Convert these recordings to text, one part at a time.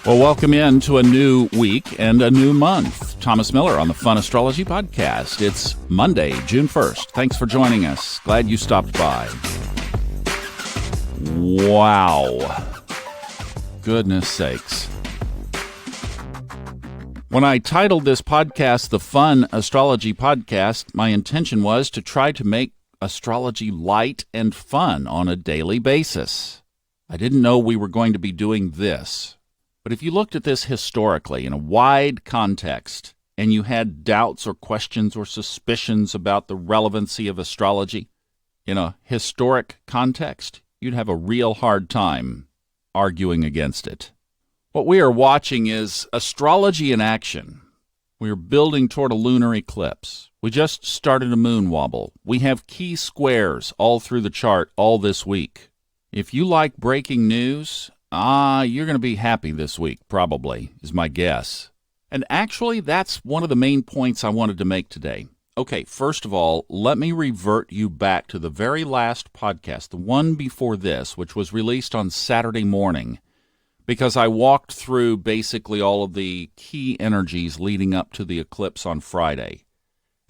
Well, welcome in to a new week and a new month. Thomas Miller on the Fun Astrology Podcast. It's Monday, June 1st. Thanks for joining us. Glad you stopped by. Wow. Goodness sakes. When I titled this podcast the Fun Astrology Podcast, my intention was to try to make astrology light and fun on a daily basis. I didn't know we were going to be doing this. But if you looked at this historically in a wide context, and you had doubts or questions or suspicions about the relevancy of astrology in a historic context, you'd have a real hard time arguing against it. What we are watching is astrology in action. We are building toward a lunar eclipse. We just started a moon wobble. We have key squares all through the chart all this week. If you like breaking news, you're going to be happy this week, probably, is my guess. And actually, that's one of the main points I wanted to make today. Okay, first of all, let me revert you back to the very last podcast, the one before this, which was released on Saturday morning, because I walked through basically all of the key energies leading up to the eclipse on Friday.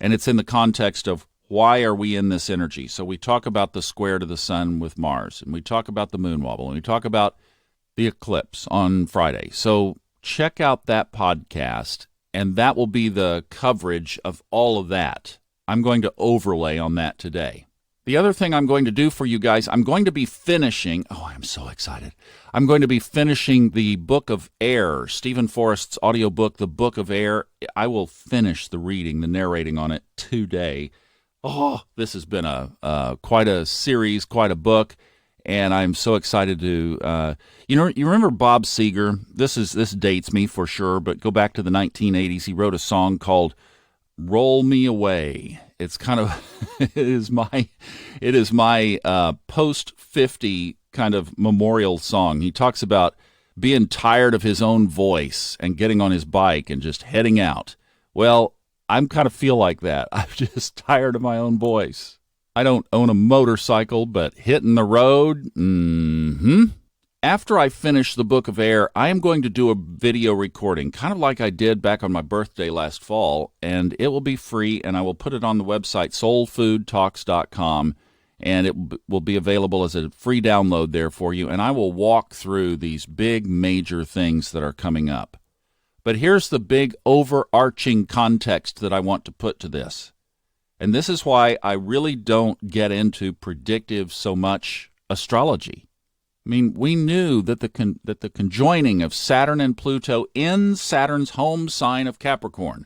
And it's in the context of why are we in this energy? So we talk about the square to the sun with Mars, and we talk about the moon wobble, and we talk about the eclipse on Friday. So check out that podcast, and that will be the coverage of all of that. I'm going to overlay on that today. The other thing I'm going to do for you guys, I'm going to be finishing, I'm so excited. I'm going to be finishing the Book of Air, Stephen Forrest's audiobook, The Book of Air. I will finish the reading, the narrating on it today. This has been quite a series, quite a book. And I'm so excited to, you remember Bob Seger? This dates me for sure, but go back to the 1980s. He wrote a song called "Roll Me Away." It's kind of, it is my post 50 kind of memorial song. He talks about being tired of his own voice and getting on his bike and just heading out. Well, I'm kind of feel like that. I'm just tired of my own voice. I don't own a motorcycle, but hitting the road, After I finish the Book of Air, I am going to do a video recording, kind of like I did back on my birthday last fall, and it will be free, and I will put it on the website, soulfoodtalks.com, and it will be available as a free download there for you, and I will walk through these big major things that are coming up. But here's the big overarching context that I want to put to this. And this is why I really don't get into predictive so much astrology. I mean, we knew that the conjoining of Saturn and Pluto in Saturn's home sign of Capricorn,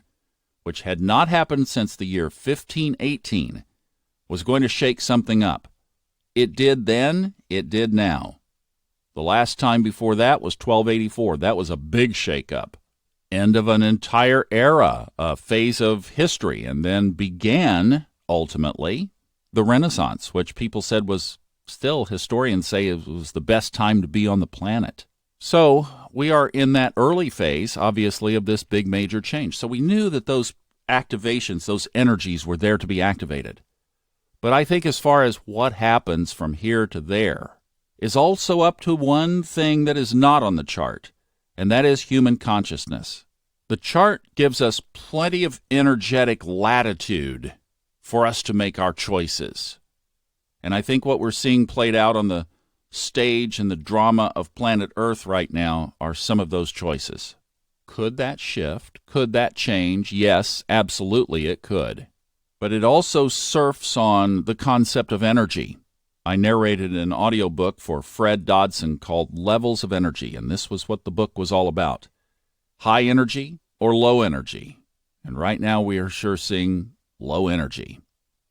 which had not happened since the year 1518, was going to shake something up. It did then, it did now. The last time before that was 1284. That was a big shake-up. End of an entire era, a phase of history, and then began, ultimately, the Renaissance, which people said was still, historians say, it was the best time to be on the planet. So we are in that early phase, obviously, of this big major change. So we knew that those activations, those energies were there to be activated. But I think as far as what happens from here to there is also up to one thing that is not on the chart, and that is human consciousness. The chart gives us plenty of energetic latitude for us to make our choices. And I think what we're seeing played out on the stage and the drama of planet Earth right now are some of those choices. Could that shift? Could that change? Yes, absolutely it could. But it also surfs on the concept of energy. I narrated an audiobook for Fred Dodson called Levels of Energy, and this was what the book was all about. High energy or low energy. And right now we are sure seeing low energy.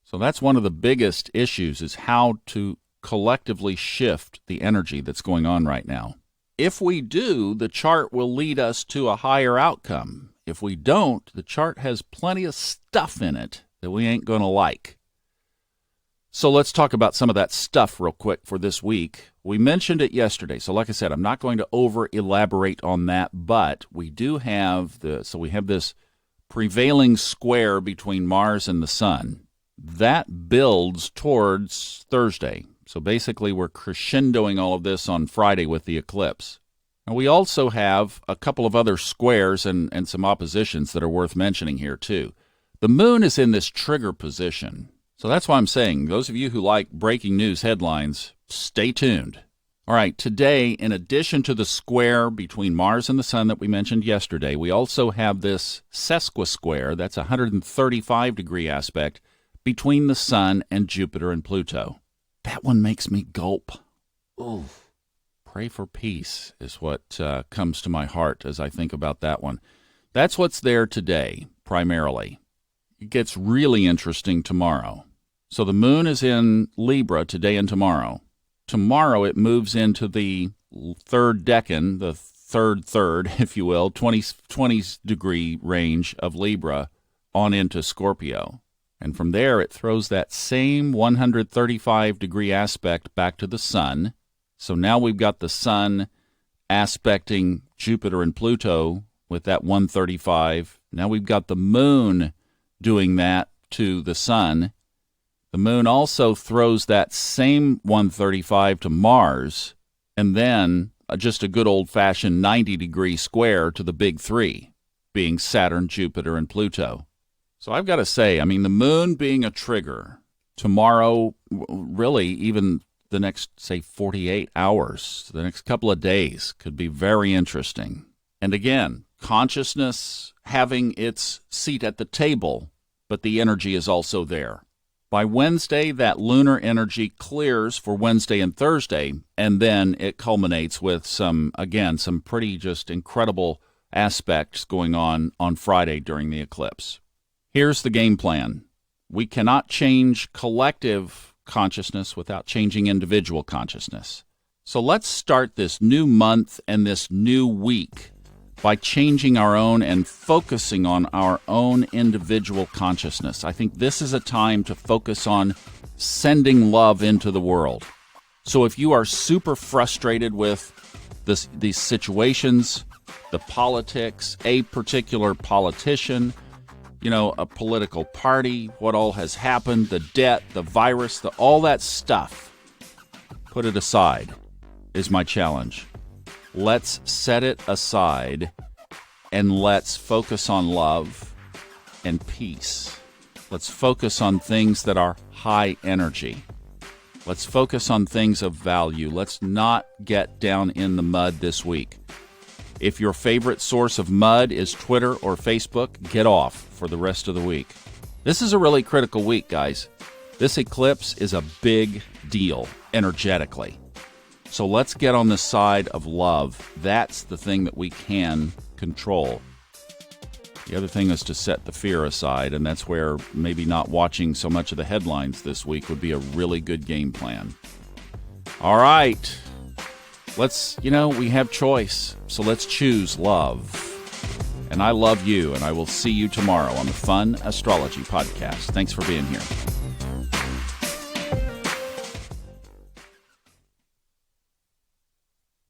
So that's one of the biggest issues, is how to collectively shift the energy that's going on right now. If we do, the chart will lead us to a higher outcome. If we don't, the chart has plenty of stuff in it that we ain't going to like. So let's talk about some of that stuff real quick for this week. We mentioned it yesterday. So like I said, I'm not going to over-elaborate on that, but we do have we have this prevailing square between Mars and the Sun. That builds towards Thursday. So basically we're crescendoing all of this on Friday with the eclipse. Now, we also have a couple of other squares and some oppositions that are worth mentioning here, too. The moon is in this trigger position. So that's why I'm saying, those of you who like breaking news headlines, stay tuned. All right, today, in addition to the square between Mars and the Sun that we mentioned yesterday, we also have this sesquisquare, that's a 135-degree aspect, between the Sun and Jupiter and Pluto. That one makes me gulp. Ooh. Pray for peace is what comes to my heart as I think about that one. That's what's there today, primarily. It gets really interesting tomorrow. So the moon is in Libra today and tomorrow. Tomorrow it moves into the third decan, the third, if you will, 20-degree range of Libra on into Scorpio. And from there it throws that same 135-degree aspect back to the Sun. So now we've got the Sun aspecting Jupiter and Pluto with that 135. Now we've got the moon doing that to the Sun. The moon also throws that same 135 to Mars, and then just a good old-fashioned 90-degree square to the big three, being Saturn, Jupiter, and Pluto. So I've got to say, I mean, the moon being a trigger, tomorrow, really even the next, say, 48 hours, the next couple of days could be very interesting. And again, consciousness having its seat at the table, but the energy is also there. By Wednesday, that lunar energy clears for Wednesday and Thursday, and then it culminates with some pretty just incredible aspects going on Friday during the eclipse. Here's the game plan. We cannot change collective consciousness without changing individual consciousness. So let's start this new month and this new week by changing our own and focusing on our own individual consciousness. I think this is a time to focus on sending love into the world. So if you are super frustrated with these situations, the politics, a particular politician, a political party, what all has happened, the debt, the virus, all that stuff, put it aside is my challenge. Let's set it aside and let's focus on love and peace. Let's focus on things that are high energy. Let's focus on things of value. Let's not get down in the mud this week. If your favorite source of mud is Twitter or Facebook, get off for the rest of the week. This is a really critical week, guys. This eclipse is a big deal energetically. So let's get on the side of love. That's the thing that we can control. The other thing is to set the fear aside, and that's where maybe not watching so much of the headlines this week would be a really good game plan. All right. We have choice, so let's choose love. And I love you, and I will see you tomorrow on the Fun Astrology Podcast. Thanks for being here.